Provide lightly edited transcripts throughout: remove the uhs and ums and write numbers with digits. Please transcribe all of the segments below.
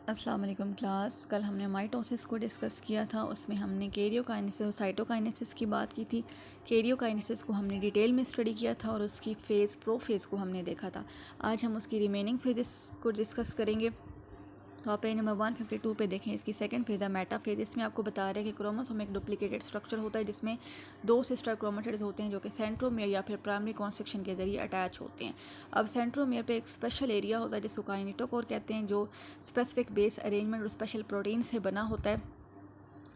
अस्सलाम वालेकुम क्लास। कल हमने माइटोसिस को डिस्कस किया था। उसमें हमने कैरियोकाइनेसिस और साइटोकाइनेसिस की बात की थी। कैरियोकाइनेसिस को हमने डिटेल में स्टडी किया था और उसकी फ़ेज़ प्रोफेज़ को हमने देखा था। आज हम उसकी रिमेनिंग फेजेस को डिस्कस करेंगे। तो आप पेज नंबर 152 पे देखें, इसकी सेकंड फेज़ है मेटाफेज। इसमें आपको बता रहे हैं कि क्रोमोसोम एक डुप्लीकेटेड स्ट्रक्चर होता है जिसमें दो सिस्टर क्रोमेटिड्स होते हैं जो कि सेंट्रोमियर या फिर प्राइमरी कॉन्स्ट्रक्शन के ज़रिए अटैच होते हैं। अब सेंट्रोमियर पे एक स्पेशल एरिया होता है जिसको काइनेटोकोर कहते हैं, जो स्पेसिफिक बेस अरेंजमेंट और स्पेशल प्रोटीन से बना होता है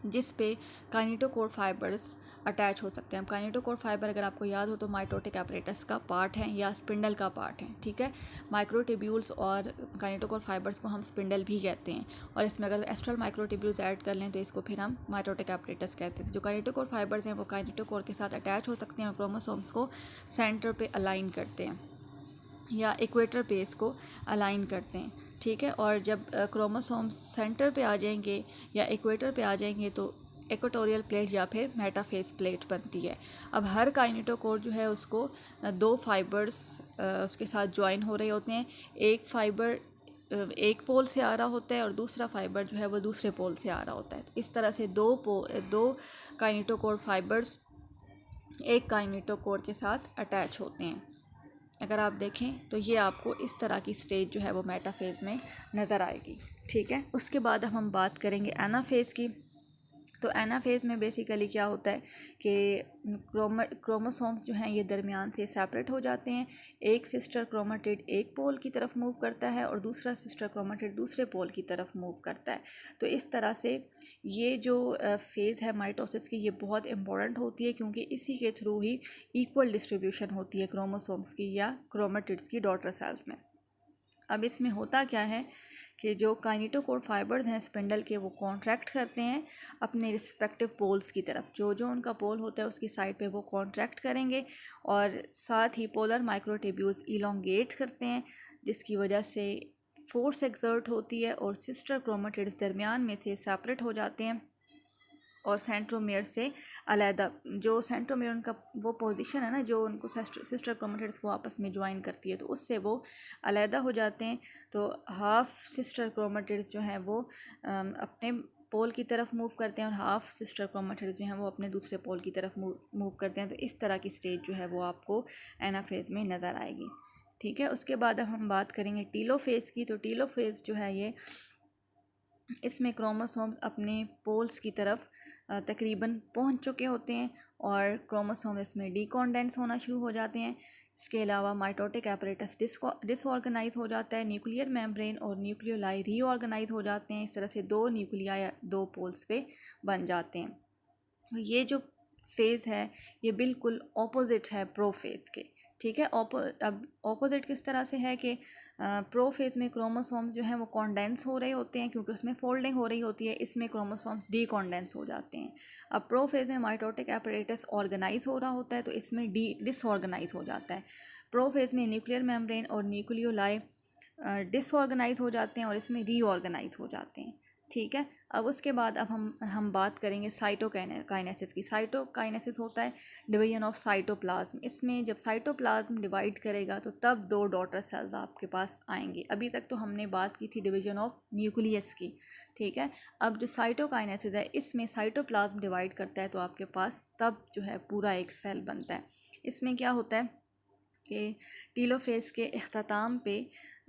जिस पे काइनेटोकोर फाइबर्स अटैच हो सकते हैं। काइनेटोकोर फाइबर अगर आपको याद हो तो माइटोटिक एपरेटस का पार्ट है या स्पिंडल का पार्ट है, ठीक है। माइक्रोट्यूब्यूल्स और काइनेटोकोर फाइबर्स को हम स्पिंडल भी कहते हैं, और इसमें अगर एस्ट्रल माइक्रोट्यूब्यूल्स ऐड कर लें तो इसको फिर हम माइटोटिक एपरेटस कहते हैं। जो काइनेटोकोर फाइबर्स हैं वो काइनेटोकोर के साथ अटैच हो सकते हैं और क्रोमोसोम्स को सेंटर पे अलाइन करते हैं या इक्वेटर पे इसको अलाइन करते हैं, ठीक है। और जब क्रोमोसोम्स सेंटर पे आ जाएंगे या इक्वेटर पे आ जाएंगे तो इक्वेटोरियल प्लेट या फिर मेटाफेज प्लेट बनती है। अब हर काइनेटोकोर जो है उसको दो फाइबर्स उसके साथ ज्वाइन हो रहे होते हैं। एक फाइबर एक पोल से आ रहा होता है और दूसरा फाइबर जो है वो दूसरे पोल से आ रहा होता है। इस तरह से दो काइनेटोकोर फाइबर्स एक काइनेटोकोर के साथ अटैच होते हैं। अगर आप देखें तो ये आपको इस तरह की स्टेज जो है वो मेटाफेज़ में नज़र आएगी, ठीक है। उसके बाद अब हम बात करेंगे एनाफेज़ की। तो एनाफेज़ में बेसिकली क्या होता है कि क्रोमोसोम्स जो हैं ये दरमियान से सेपरेट हो जाते हैं। एक सिस्टर क्रोमेटिड एक पोल की तरफ मूव करता है और दूसरा सिस्टर क्रोमेटिड दूसरे पोल की तरफ मूव करता है। तो इस तरह से ये जो फेज़ है माइटोसिस की ये बहुत इंपॉर्टेंट होती है, क्योंकि इसी के थ्रू ही इक्वल डिस्ट्रीब्यूशन होती है क्रोमोसोम्स की या क्रोमेटिड्स की डॉटर सेल्स में। अब इसमें होता क्या है कि जो काइनेटोकोर फाइबर्स हैं स्पिंडल के वो कॉन्ट्रैक्ट करते हैं अपने रिस्पेक्टिव पोल्स की तरफ। जो जो उनका पोल होता है उसकी साइड पे वो कॉन्ट्रैक्ट करेंगे और साथ ही पोलर माइक्रोट्यूब्यूल्स इलोंगेट करते हैं, जिसकी वजह से फोर्स एक्सर्ट होती है और सिस्टर क्रोमेटिड्स दरमियान में से सेपरेट हो जाते हैं और सेंट्रोमियर से अलहदा। जो सेंट्रोमियर उनका वो पोजीशन है ना जो उनको सिस्टर क्रोमेटिड्स को आपस में ज्वाइन करती है, तो उससे वो अलहदा हो जाते हैं। तो हाफ सिस्टर क्रोमेटिड्स जो हैं वो अपने पोल की तरफ मूव करते हैं और हाफ सिस्टर क्रोमेटिड्स जो हैं वो अपने दूसरे पोल की तरफ मूव करते हैं। तो इस तरह की स्टेज जो है वो आपको एनाफेज में नज़र आएगी, ठीक है। उसके बाद अब हम बात करेंगे टीलोफेज की। तो टीलोफेज जो है ये इसमें क्रोमोसोम्स अपने पोल्स की तरफ तकरीबन पहुंच चुके होते हैं और क्रोमोसोम इसमें डीकॉन्डेंस होना शुरू हो जाते हैं। इसके अलावा माइटोटिक एपरेटस डिसऑर्गेनाइज हो जाता है, न्यूक्लियर मेम्ब्रेन और न्यूक्लियोलाई रीऑर्गेनाइज हो जाते हैं। इस तरह से दो न्यूक्लिया दो पोल्स पे बन जाते हैं। तो ये जो फेज़ है ये बिल्कुल ऑपोजिट है प्रो फेज़ के, ठीक है। अब ऑपोजिट किस तरह से है कि प्रो फेज़ में क्रोमोसोम्स जो हैं वो कॉन्डेंस हो रहे होते हैं क्योंकि उसमें फोल्डिंग हो रही होती है। इसमें क्रोमोसोम्स डीकॉन्डेंस हो जाते हैं। अब प्रो फेज़ में माइटोटिक एपरेटस ऑर्गेनाइज हो रहा होता है तो इसमें डिसऑर्गेनाइज हो जाता है। प्रो फेज़ में न्यूक्लियर मेम्ब्रेन और न्यूक्लियोलाई डिसऑर्गेनाइज हो जाते हैं और इसमें रीऑर्गेनाइज हो जाते हैं, ठीक है। अब उसके बाद अब हम बात करेंगे साइटोकाइनेसिस की। साइटोकाइनेसिस होता है डिवीजन ऑफ साइटोप्लाज्म। इसमें जब साइटोप्लाज्म डिवाइड करेगा तो तब दो डॉटर सेल्स आपके पास आएंगे। अभी तक तो हमने बात की थी डिवीजन ऑफ न्यूक्लियस की, ठीक है। अब जो साइटोकाइनेसिस है इसमें साइटोप्लाज्म डिवाइड करता है तो आपके पास तब जो है पूरा एक सेल बनता है। इसमें क्या होता है कि टीलोफेज के अख्ताम पे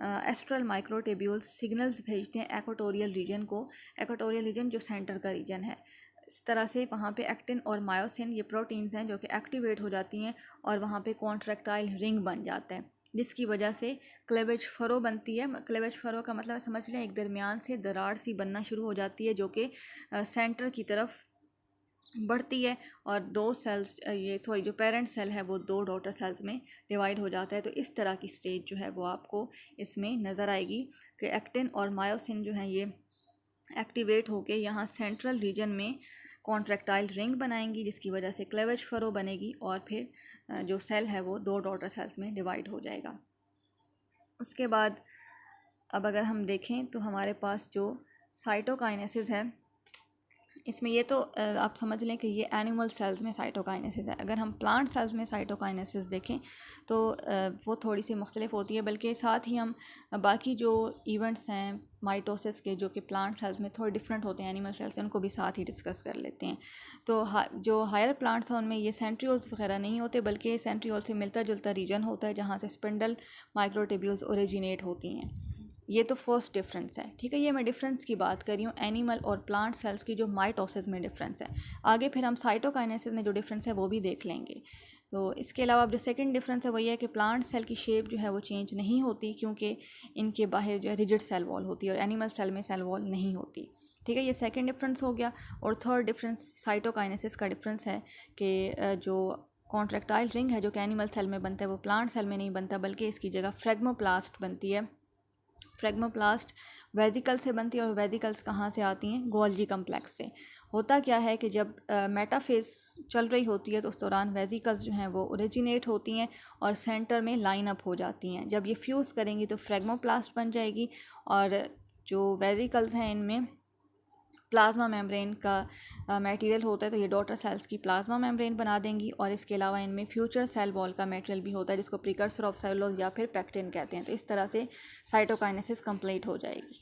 एस्ट्रल माइक्रोट्यूब्यूल्स सिग्नल्स भेजते हैं एक्वाटोरियल रीजन को। एक्वाटोरियल रीजन जो सेंटर का रीजन है, इस तरह से वहाँ पे एक्टिन और मायोसिन ये प्रोटीन्स हैं जो कि एक्टिवेट हो जाती हैं और वहाँ पे कॉन्ट्रैक्टाइल रिंग बन जाता है, जिसकी वजह से क्लेवेज फरो बनती है। क्लेवेज फरो का मतलब समझ लें एक दरमियान से दरार सी बनना शुरू हो जाती है जो कि सेंटर की तरफ बढ़ती है और दो सेल्स जो पेरेंट सेल है वो दो डॉटर सेल्स में डिवाइड हो जाता है। तो इस तरह की स्टेज जो है वो आपको इसमें नज़र आएगी कि एक्टिन और मायोसिन जो है ये एक्टिवेट होके यहाँ सेंट्रल रीजन में कॉन्ट्रैक्टाइल रिंग बनाएंगी, जिसकी वजह से क्लेवेज फरो बनेगी और फिर जो सेल है वो दो डॉटर सेल्स में डिवाइड हो जाएगा। उसके बाद अब अगर हम देखें तो हमारे पास जो साइटोकाइनेसिस है इसमें ये तो आप समझ लें कि ये एनिमल सेल्स में साइटोकाइनेसिस है। अगर हम प्लांट सेल्स में साइटोकाइनेसिस देखें तो वो थोड़ी सी मुख्तलिफ होती है, बल्कि साथ ही हम बाकी जो इवेंट्स हैं माइटोसिस के जो कि प्लांट सेल्स में थोड़े डिफरेंट होते हैं एनिमल सेल्स से, उनको भी साथ ही डिस्कस कर लेते हैं। तो जो हायर प्लांट्स हैं उनमें ये सेंट्रियोल्स वगैरह नहीं होते, बल्कि सेंट्रियोल से मिलता जुलता रीजन होता है जहाँ से स्पिंडल माइक्रोट्यूब्यूल्स ओरिजिनेट होती हैं। ये तो फर्स्ट डिफरेंस है, ठीक है। ये मैं डिफरेंस की बात कर रही हूँ एनिमल और प्लांट सेल्स की जो माइटोसिस में डिफरेंस है। आगे फिर हम साइटोकाइनेसिस में जो डिफरेंस है वो भी देख लेंगे। तो इसके अलावा अब जो सेकंड डिफरेंस है वो ये है कि प्लांट सेल की शेप जो है वो चेंज नहीं होती, क्योंकि इनके बाहर जो है रिजिड सेल वॉल होती है और एनिमल सेल में सेल वॉल नहीं होती, ठीक है। ये सेकंड डिफरेंस हो गया। और थर्ड डिफरेंस साइटोकाइनेसिस का डिफरेंस है कि जो कॉन्ट्रैक्टाइल रिंग है जो कि एनिमल सेल में बनता है वो प्लांट सेल में नहीं बनता, बल्कि इसकी जगह फ्रेगमोप्लास्ट बनती है। फ्रेगमोप्लास्ट वेजिकल से बनती है और वेजिकल्स कहाँ से आती हैं? गोल्जी कम्प्लेक्स से। होता क्या है कि जब मेटाफेज चल रही होती है तो उस दौरान वेजिकल्स जो हैं वो ओरिजिनेट होती हैं और सेंटर में लाइन अप हो जाती हैं। जब ये फ्यूज़ करेंगी तो फ्रेगमोप्लास्ट बन जाएगी और जो वेजिकल्स हैं इनमें प्लाज्मा मेम्ब्रेन का मटेरियल होता है, तो ये डॉटर सेल्स की प्लाज्मा मेम्ब्रेन बना देंगी। और इसके अलावा इनमें फ्यूचर सेल वॉल का मटेरियल भी होता है जिसको प्रिकर्सर ऑफ सेलुलोज या फिर पेक्टिन कहते हैं। तो इस तरह से साइटोकाइनेसिस कंप्लीट हो जाएगी।